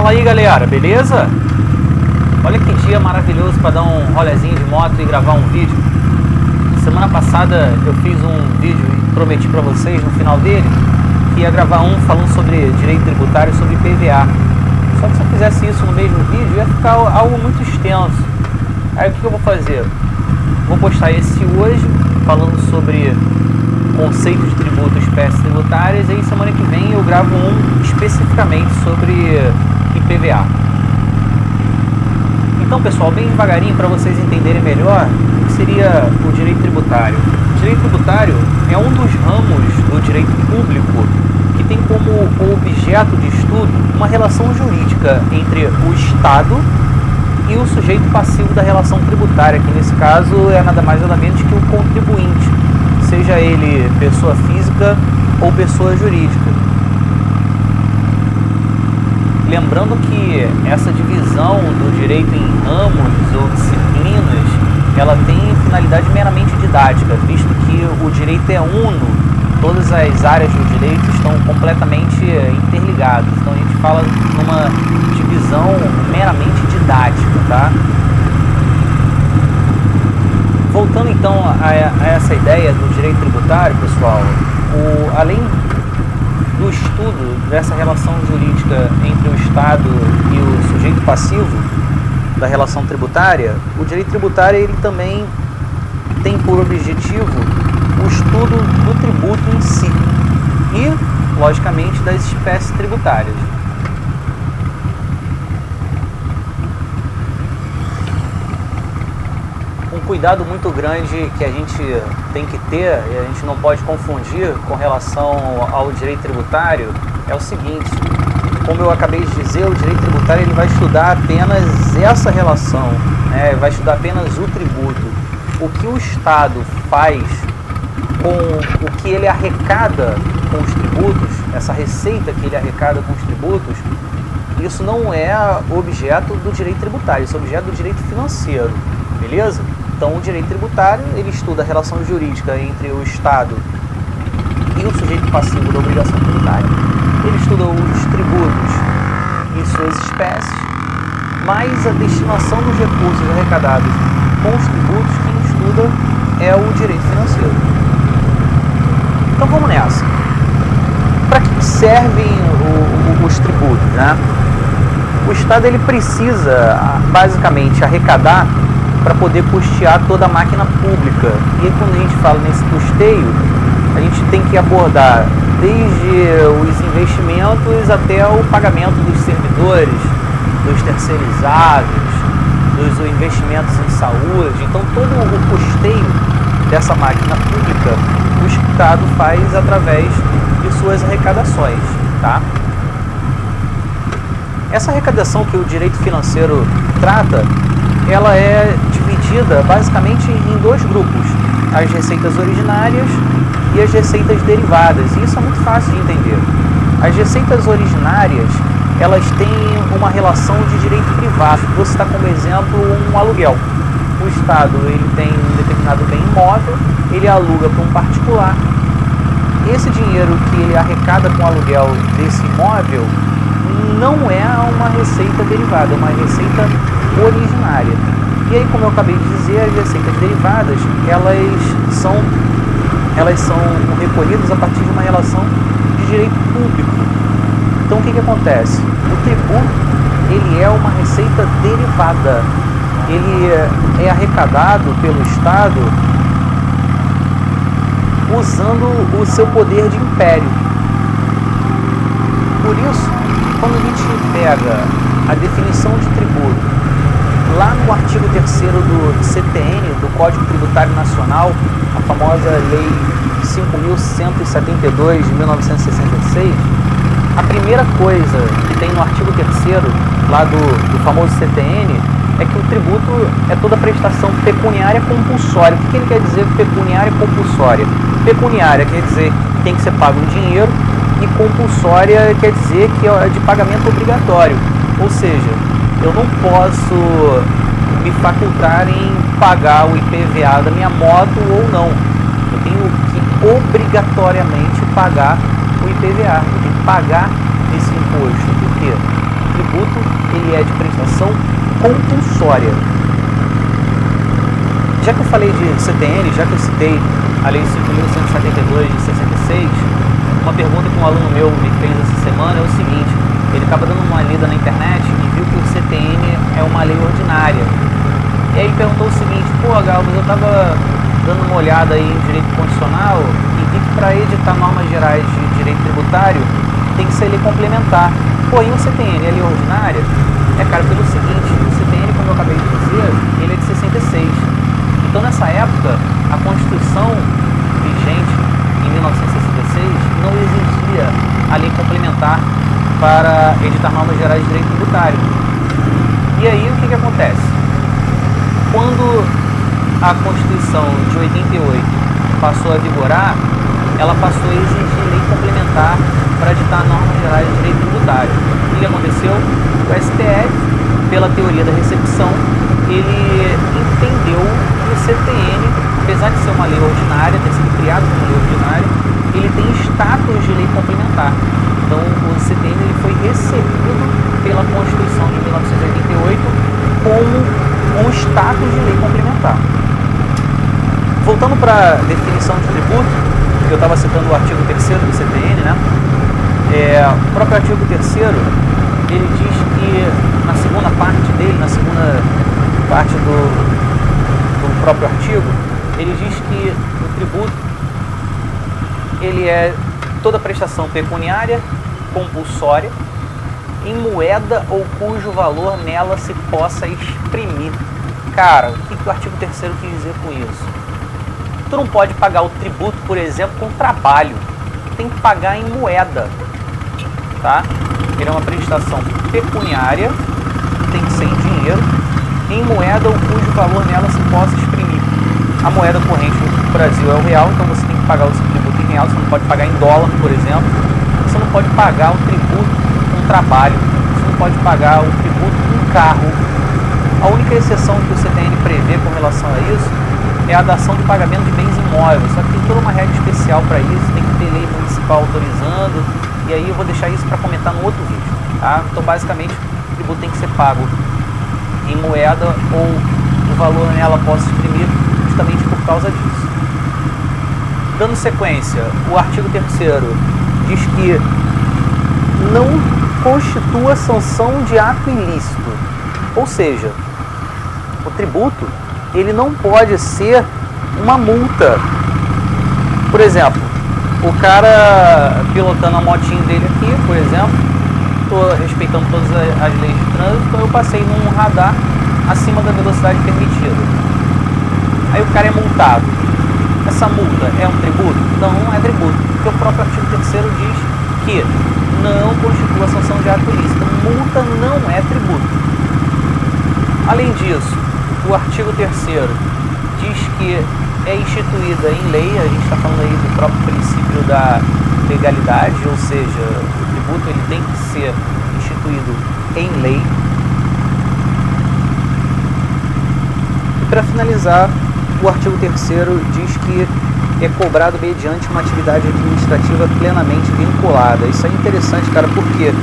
Fala aí, galera, beleza? Olha que dia maravilhoso para dar um rolezinho de moto e gravar um vídeo. Semana passada eu fiz um vídeo e prometi para vocês no final dele que ia gravar um falando sobre direito tributário e sobre PVA. Só que se eu fizesse isso no mesmo vídeo ia ficar algo muito extenso. Aí o que eu vou fazer? Vou postar esse hoje falando sobre conceito de tributo e espécies tributárias, e aí semana que vem eu gravo um especificamente sobre IPVA. Então, pessoal, bem devagarinho para vocês entenderem melhor o que seria o direito tributário. O direito tributário é um dos ramos do direito público que tem como objeto de estudo uma relação jurídica entre o Estado e o sujeito passivo da relação tributária, que nesse caso é nada mais nada menos que o contribuinte, seja ele pessoa física ou pessoa jurídica. Lembrando que essa divisão do direito em ramos ou disciplinas, ela tem finalidade meramente didática, visto que o direito é uno, todas as áreas do direito estão completamente interligadas. Então a gente fala numa divisão meramente didática, tá? Voltando então a essa ideia do direito tributário, pessoal, além do estudo dessa relação jurídica entre o Estado e o sujeito passivo da relação tributária, o direito tributário ele também tem por objetivo o estudo do tributo em si e, logicamente, das espécies tributárias. Um cuidado muito grande que a gente tem que ter, e a gente não pode confundir com relação ao direito tributário, é o seguinte: como eu acabei de dizer, o direito tributário ele vai estudar apenas essa relação, né? Vai estudar apenas o tributo. O que o Estado faz com o que ele arrecada com os tributos, essa receita que ele arrecada com os tributos, isso não é objeto do direito tributário, isso é objeto do direito financeiro, beleza? Então, o direito tributário, ele estuda a relação jurídica entre o Estado e o sujeito passivo da obrigação tributária. Ele estuda os tributos e suas espécies, mas a destinação dos recursos arrecadados com os tributos, quem estuda é o direito financeiro. Então, vamos nessa. Para que servem os tributos, né? O Estado ele precisa, basicamente, arrecadar para poder custear toda a máquina pública. E aí, quando a gente fala nesse custeio, a gente tem que abordar desde os investimentos até o pagamento dos servidores, dos terceirizados, dos investimentos em saúde. Então, todo o custeio dessa máquina pública, o Estado faz através de suas arrecadações, tá? Essa arrecadação que o direito financeiro trata, ela é dividida basicamente em dois grupos: as receitas originárias e as receitas derivadas. E isso é muito fácil de entender. As receitas originárias, elas têm uma relação de direito privado. Vou citar como exemplo um aluguel. O Estado ele tem um determinado bem imóvel, ele aluga para um particular. Esse dinheiro que ele arrecada com o aluguel desse imóvel não é uma receita derivada, é uma receita originária. E aí, como eu acabei de dizer, as receitas derivadas, elas são recolhidas a partir de uma relação de direito público. Então, o que acontece? O tributo, ele é uma receita derivada. Ele é arrecadado pelo Estado usando o seu poder de império. Por isso, quando a gente pega a definição de tributo lá no artigo 3º do CTN, do Código Tributário Nacional, a famosa Lei 5.172 de 1966, a primeira coisa que tem no artigo 3º lá do famoso CTN é que o tributo é toda prestação pecuniária compulsória. O que ele quer dizer pecuniária compulsória? Pecuniária quer dizer que tem que ser pago em dinheiro, e compulsória quer dizer que é de pagamento obrigatório. Ou seja, eu não posso me facultar em pagar o IPVA da minha moto ou não. Eu tenho que obrigatoriamente pagar o IPVA. Eu tenho que pagar esse imposto. Por quê? O tributo ele é de prestação compulsória. Já que eu falei de CTN, já que eu citei a Lei 5.172 de 66, uma pergunta que um aluno meu me fez essa semana é o seguinte: ele estava dando uma lida na internet e viu que o CTN é uma lei ordinária. E aí ele perguntou o seguinte: pô, Galvez, eu estava dando uma olhada aí em direito constitucional e vi que para editar normas gerais de direito tributário tem que ser lei complementar. Pô, e o CTN é lei ordinária? É, cara, pelo seguinte, o CTN, como eu acabei de dizer, ele é de 66. Então, nessa época, a Constituição vigente em 1966 não exigia a lei complementar para editar normas gerais de direito tributário. E aí, o que acontece? Quando a Constituição de 88 passou a vigorar, ela passou a exigir lei complementar para editar normas gerais de direito tributário. O que aconteceu? O STF, pela teoria da recepção, ele entendeu que o CTN, apesar de ser uma lei ordinária, ter sido criado como lei ordinária, ele tem status de lei complementar. Então, o CTN ele foi recebido pela Constituição de 1988 como um status de lei complementar. Voltando para a definição de tributo, eu estava citando o artigo 3º do CTN, né? O próprio artigo 3º, ele diz que na segunda parte dele, na segunda parte do próprio artigo, ele diz que o tributo ele é toda prestação pecuniária compulsória em moeda ou cujo valor nela se possa exprimir. Cara, o que o artigo 3º quis dizer com isso? Tu não pode pagar o tributo, por exemplo, com trabalho. Tem que pagar em moeda, tá? Ele é uma prestação pecuniária, tem que ser em dinheiro, em moeda ou cujo valor nela se possa exprimir. A moeda corrente no Brasil é o real, então você tem que pagar o seu tributo em real. Você não pode pagar em dólar, por exemplo. Você não pode pagar o tributo com trabalho. Você não pode pagar o tributo com carro. A única exceção que o CTN prevê com relação a isso é a dação de pagamento de bens imóveis. Só que tem toda uma regra especial para isso, tem que ter lei municipal autorizando, e aí eu vou deixar isso para comentar no outro vídeo, tá? Então, basicamente, o tributo tem que ser pago em moeda ou o valor nela possa exprimir justamente por causa disso. Dando sequência, o artigo 3º diz que não constitua sanção de ato ilícito, ou seja, o tributo ele não pode ser uma multa. Por exemplo, o cara pilotando a motinha dele aqui, por exemplo, estou respeitando todas as leis de trânsito, então eu passei num radar acima da velocidade permitida. Aí o cara é multado. Essa multa é um tributo? Não, não é tributo, porque o próprio artigo 3º diz que não constitua sanção de ato ilícito. Multa não é tributo. Além disso, o artigo 3º diz que é instituída em lei, a gente está falando aí do próprio princípio da legalidade, ou seja, o tributo ele tem que ser instituído em lei. E para finalizar, o artigo 3º diz que é cobrado mediante uma atividade administrativa plenamente vinculada. Isso é interessante, cara, porque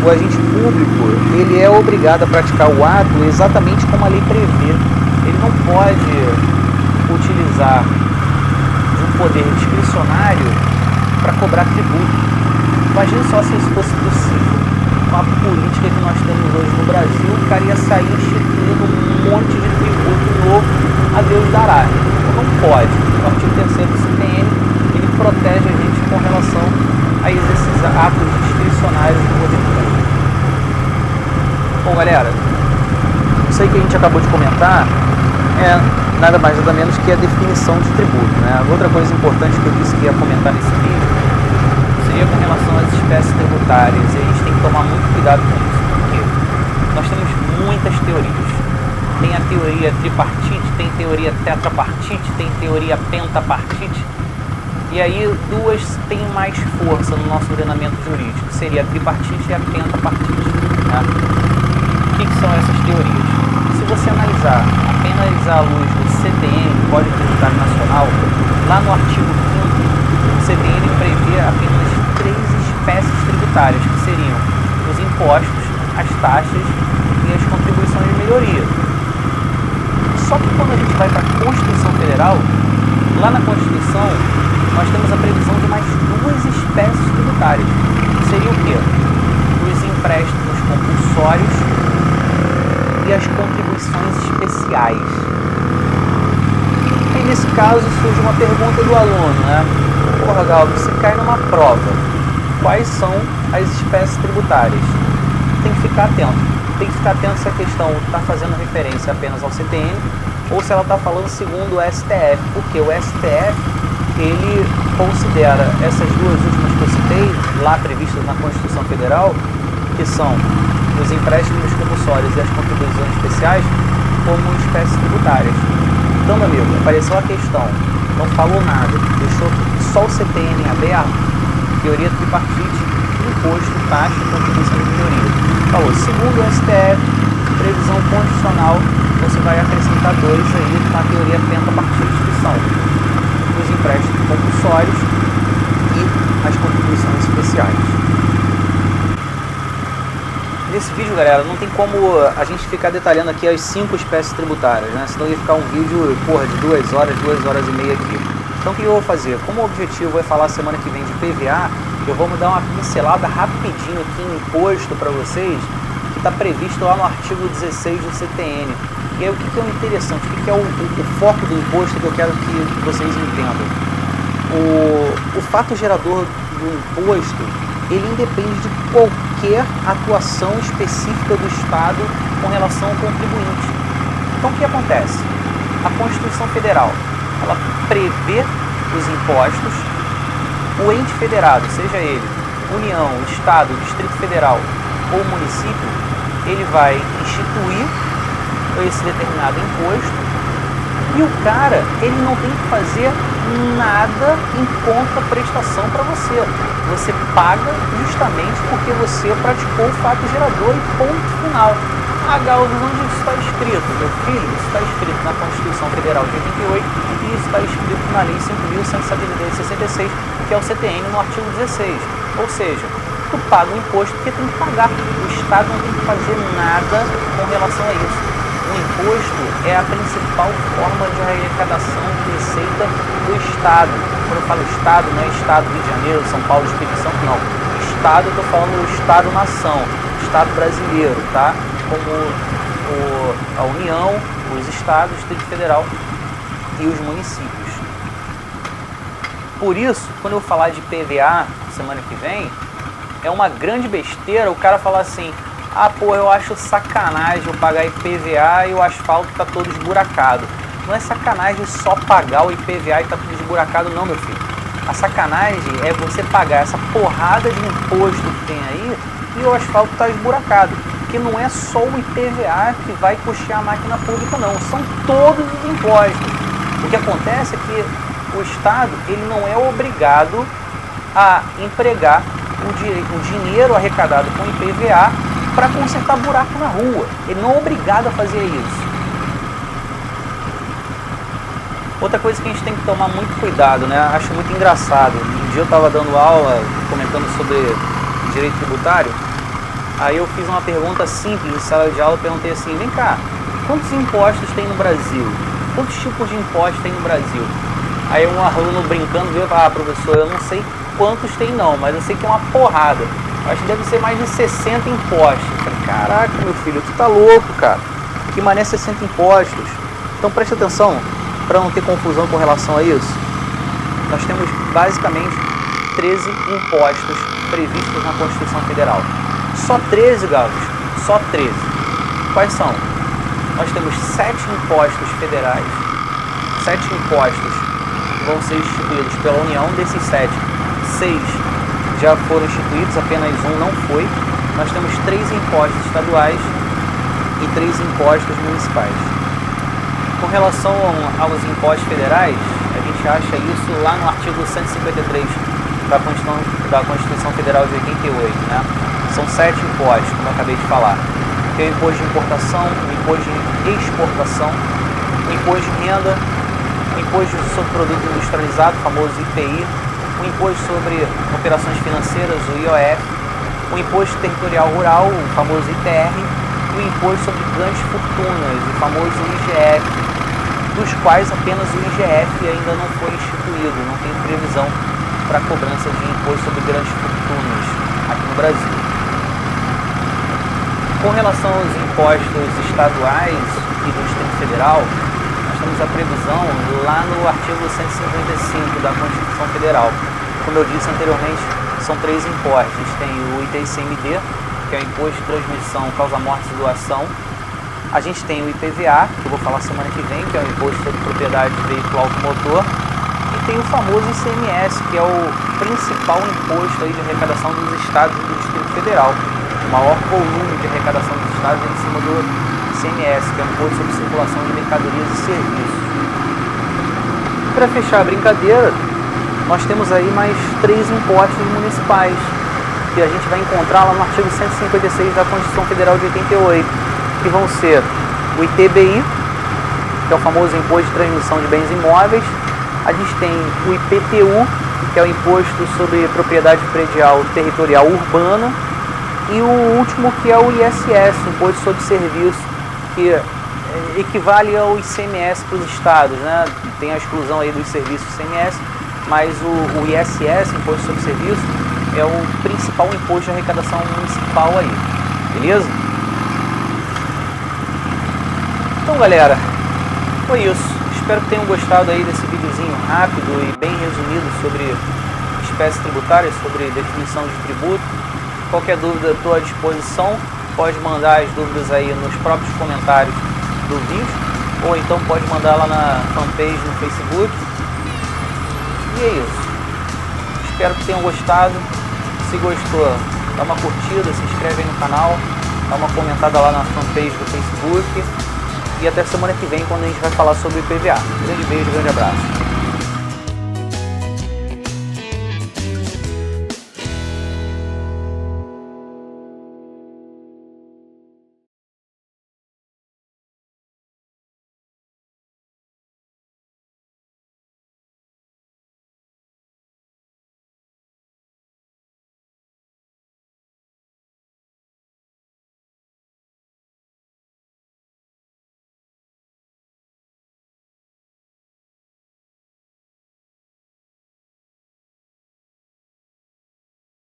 o agente público ele é obrigado a praticar o ato exatamente como a lei prevê. Ele não pode utilizar de um poder discricionário para cobrar tributo. Imagina só se isso fosse possível. Com a política que nós temos hoje no Brasil, o cara ia sair instituindo um monte de tributo novo, a Deus dará. Então não pode. O artigo 3º do CTN, ele protege a gente com relação a esses atos discricionários do poder público. Bom, galera, isso aí que a gente acabou de comentar é nada mais nada menos que a definição de tributo, né? Outra coisa importante que eu disse que ia comentar nesse vídeo seria com relação às espécies tributárias, e a gente tem que tomar muito cuidado com isso, porque nós temos muitas teorias. Tem a teoria tripartite, tem teoria tetrapartite, tem teoria pentapartite, e aí duas têm mais força no nosso ordenamento jurídico, seria a tripartite e a pentapartite, né? O que são essas teorias? Se você analisar apenas à luz do CTN, Código Tributário Nacional, lá no artigo 5º, o CTN prevê apenas 3 espécies tributárias, que seriam os impostos, as taxas e as contribuições de melhoria. Só que quando a gente vai para a Constituição Federal, lá na Constituição, nós temos a previsão de mais duas espécies tributárias. Seria o quê? Os empréstimos compulsórios e as contribuições especiais. E nesse caso surge uma pergunta do aluno, né? Porra, Gal, você cai numa prova. Quais são as espécies tributárias? Tem que ficar atento. Tem que ficar atento se a questão está fazendo referência apenas ao CTN ou se ela está falando segundo o STF, porque o STF ele considera essas duas últimas que eu citei, lá previstas na Constituição Federal, que são os empréstimos compulsórios e as contribuições especiais, como espécies tributárias. Então, meu amigo, apareceu a questão, não falou nada, deixou só o CTN aberto, teoria tripartite, imposto, taxa e contribuição de melhoria. Falou, segundo o STF, previsão constitucional, você vai acrescentar dois aí na teoria pentapartite, que são os empréstimos compulsórios e as contribuições especiais. Nesse vídeo, galera, não tem como a gente ficar detalhando aqui as 5 espécies tributárias, né? Senão ia ficar um vídeo, porra, de 2 horas e meia aqui. Então o que eu vou fazer? Como o objetivo é falar semana que vem de PVA, eu vou dar uma pincelada rapidinho aqui em imposto para vocês, que está previsto lá no artigo 16 do CTN. E aí o que é o interessante, o que é o foco do imposto que eu quero que vocês entendam? O fato gerador do imposto, ele independe de qualquer atuação específica do Estado com relação ao contribuinte. Então o que acontece? A Constituição Federal, ela prevê os impostos, o ente federado, seja ele União, Estado, Distrito Federal ou município, ele vai instituir esse determinado imposto e o cara, ele não tem que fazer nada em contraprestação para você. Você paga justamente porque você praticou o fato gerador e ponto final. Ah, Gal, onde isso está escrito? Meu filho, isso está escrito na Constituição Federal de 88 e isso está escrito na Lei 5.172/66, que é o CTN, no artigo 16. Ou seja, tu paga o imposto porque tem que pagar. O Estado não tem que fazer nada com relação a isso. O imposto é a principal forma de arrecadação de receita do Estado. Quando eu falo Estado, não é Estado Rio de Janeiro, São Paulo, Espírito Santo, não. Estado, eu estou falando do Estado-nação, Estado brasileiro, tá? Como a União, os Estados, o Distrito Federal e os municípios. Por isso, quando eu falar de PVA semana que vem, é uma grande besteira o cara falar assim: ah, pô, eu acho sacanagem eu pagar IPVA e o asfalto tá todo esburacado. Não é sacanagem só pagar o IPVA e tá tudo esburacado, não, meu filho. A sacanagem é você pagar essa porrada de imposto que tem aí e o asfalto tá esburacado. Porque não é só o IPVA que vai custear a máquina pública, não. São todos os impostos. O que acontece é que o Estado, ele não é obrigado a empregar o dinheiro arrecadado com IPVA para consertar buraco na rua. Ele não é obrigado a fazer isso. Outra coisa que a gente tem que tomar muito cuidado, né? Acho muito engraçado. Um dia eu estava dando aula, comentando sobre direito tributário, aí eu fiz uma pergunta simples em sala de aula, eu perguntei assim: vem cá, quantos impostos tem no Brasil? Quantos tipos de impostos tem no Brasil? Aí um aluno brincando veio e falou: ah, professor, eu não sei quantos tem não, mas eu sei que é uma porrada. Acho que deve ser mais de 60 impostos. Eu falei: caraca, meu filho, tu tá louco, cara. Que mané 60 impostos? Então preste atenção, para não ter confusão com relação a isso. Nós temos basicamente 13 impostos previstos na Constituição Federal. Só 13, galos, só 13. Quais são? Nós temos 7 impostos federais. 7 impostos vão ser instituídos pela União. Desses 7, 6 já foram instituídos, apenas um não foi. Nós temos 3 impostos estaduais e 3 impostos municipais. Com relação aos impostos federais, a gente acha isso lá no artigo 153 da Constituição Federal de 88, né? São 7 impostos, como eu acabei de falar. Tem o imposto de importação, o imposto de exportação, o imposto de renda, o imposto sobre produto industrializado, famoso IPI, o imposto sobre operações financeiras, o IOF, o Imposto Territorial Rural, o famoso ITR, e o Imposto sobre Grandes Fortunas, o famoso IGF, dos quais apenas o IGF ainda não foi instituído, não tem previsão para cobrança de imposto sobre grandes fortunas aqui no Brasil. Com relação aos impostos estaduais e do Distrito Federal, nós temos a previsão lá no artigo 155 da Constituição Federal. Como eu disse anteriormente, são 3 impostos. A gente tem o ITICMD, que é o Imposto de Transmissão, Causa Morte e Doação. A gente tem o IPVA, que eu vou falar semana que vem, que é o Imposto sobre Propriedade de Veículo Automotor. E tem o famoso ICMS, que é o principal imposto aí de arrecadação dos estados e do Distrito Federal. O maior volume de arrecadação dos estados é em cima do ICMS, que é o Imposto sobre Circulação de Mercadorias e Serviços. Para fechar a brincadeira, nós temos aí mais 3 impostos municipais, que a gente vai encontrar lá no artigo 156 da Constituição Federal de 88, que vão ser o ITBI, que é o famoso Imposto de Transmissão de Bens Imóveis. A gente tem o IPTU, que é o Imposto sobre Propriedade Predial Territorial Urbana, e o último, que é o ISS, Imposto sobre Serviço, que equivale ao ICMS para os estados, né? Tem a exclusão aí dos serviços ICMS, mas o ISS, Imposto sobre Serviço, é o principal imposto de arrecadação municipal aí, beleza? Então, galera, foi isso. Espero que tenham gostado aí desse videozinho rápido e bem resumido sobre espécies tributárias, sobre definição de tributo. Qualquer dúvida, estou à disposição. Pode mandar as dúvidas aí nos próprios comentários do vídeo, ou então pode mandar lá na fanpage no Facebook. E é isso. Espero que tenham gostado. Se gostou, dá uma curtida, se inscreve aí no canal, dá uma comentada lá na fanpage do Facebook. E até semana que vem, quando a gente vai falar sobre o IPVA. Grande beijo, grande abraço.